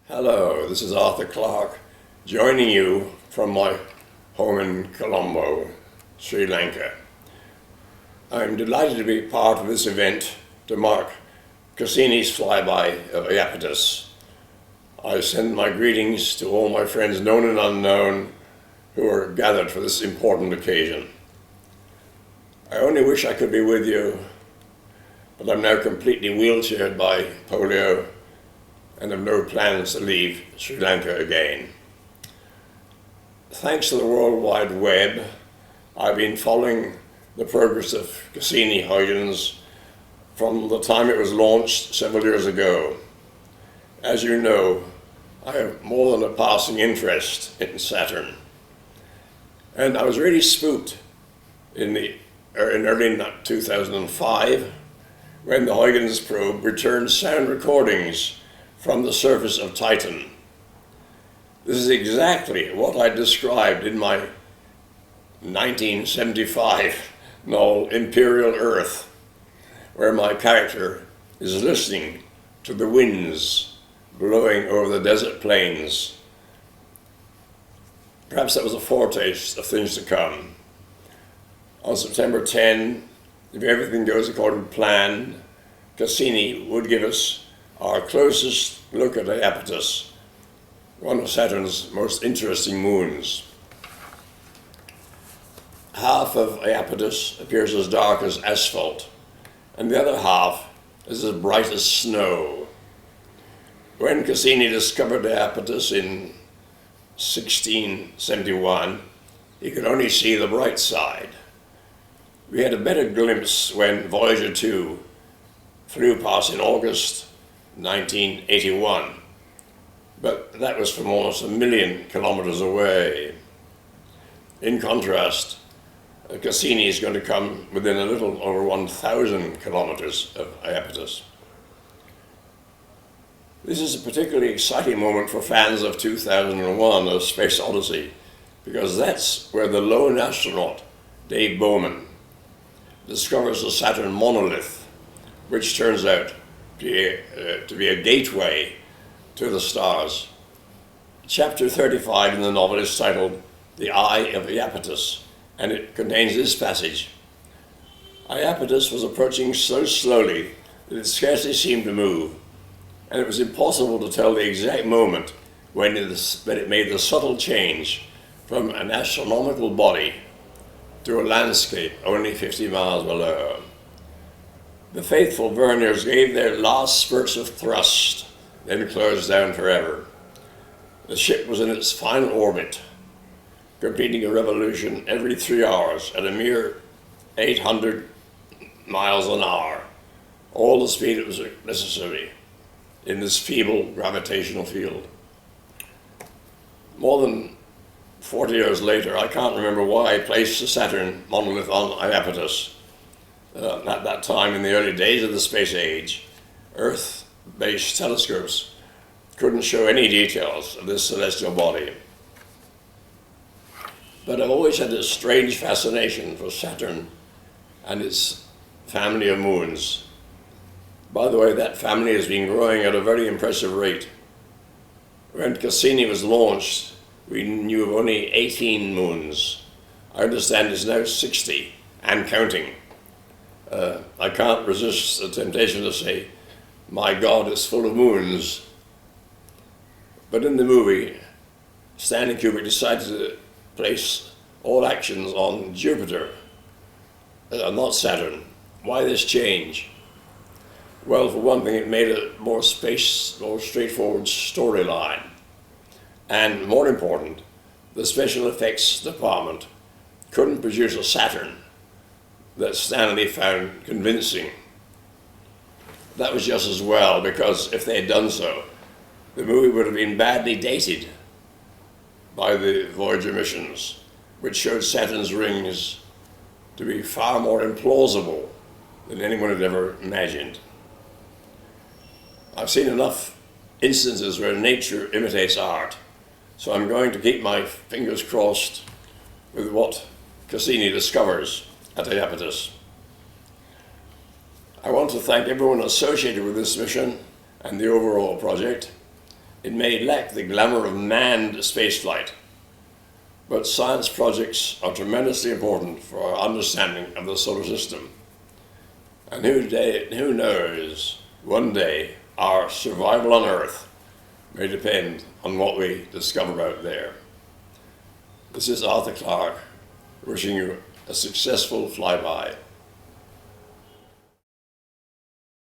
Hello, this is Arthur Clarke, joining you from my home in Colombo, Sri Lanka. I'm delighted to be part of this event to mark Cassini's flyby of Iapetus. I send my greetings to all my friends known and unknown who are gathered for this important occasion. I only wish I could be with you, but I'm now completely wheelchaired by polio and have no plans to leave Sri Lanka again. Thanks to the World Wide Web, I've been following the progress of Cassini-Huygens from the time it was launched several years ago. As you know, I have more than a passing interest in Saturn. And I was really spooked in early 2005 when the Huygens probe returned sound recordings from the surface of Titan. This is exactly what I described in my 1975 novel Imperial Earth, where my character is listening to the winds blowing over the desert plains. Perhaps that was a foretaste of things to come. On September 10, if everything goes according to plan, Cassini would give us our closest look at Iapetus, one of Saturn's most interesting moons. Half of Iapetus appears as dark as asphalt, and the other half is as bright as snow. When Cassini discovered Iapetus in 1671, he could only see the bright side. We had a better glimpse when Voyager 2 flew past in August 1981, but that was from almost 1 million kilometers away. In contrast, Cassini is going to come within a little over 1,000 kilometers of Iapetus. This is a particularly exciting moment for fans of 2001, A Space Odyssey, because that's where the lone astronaut, Dave Bowman, discovers the Saturn monolith, which turns out to be a gateway to the stars. Chapter 35 in the novel is titled The Eye of Iapetus, and it contains this passage. Iapetus was approaching so slowly that it scarcely seemed to move, and it was impossible to tell the exact moment when it made the subtle change from an astronomical body to a landscape only 50 miles below. The faithful verniers gave their last spurts of thrust, then closed down forever. The ship was in its final orbit, completing a revolution every 3 hours at a mere 800 miles an hour, all the speed that was necessary in this feeble gravitational field. More than 40 years later, I can't remember why I placed the Saturn monolith on Iapetus. At that time, in the early days of the space age, Earth-based telescopes couldn't show any details of this celestial body. But I've always had this strange fascination for Saturn and its family of moons. By the way, that family has been growing at a very impressive rate. When Cassini was launched, we knew of only 18 moons. I understand it's now 60 and counting. I can't resist the temptation to say, my God is full of moons. But in the movie, Stanley Kubrick decided to place all actions on Jupiter, not Saturn. Why this change? Well, for one thing, it made a more straightforward storyline. And more important, the special effects department couldn't produce a Saturn that Stanley found convincing. That was just as well, because if they had done so, the movie would have been badly dated by the Voyager missions, which showed Saturn's rings to be far more implausible than anyone had ever imagined. I've seen enough instances where nature imitates art, so I'm going to keep my fingers crossed with what Cassini discovers at Iapetus. I want to thank everyone associated with this mission and the overall project, It may lack the glamour of manned spaceflight, but science projects are tremendously important for our understanding of the solar system. And who knows, one day our survival on Earth may depend on what we discover out there. This is Arthur Clarke, wishing you a successful flyby.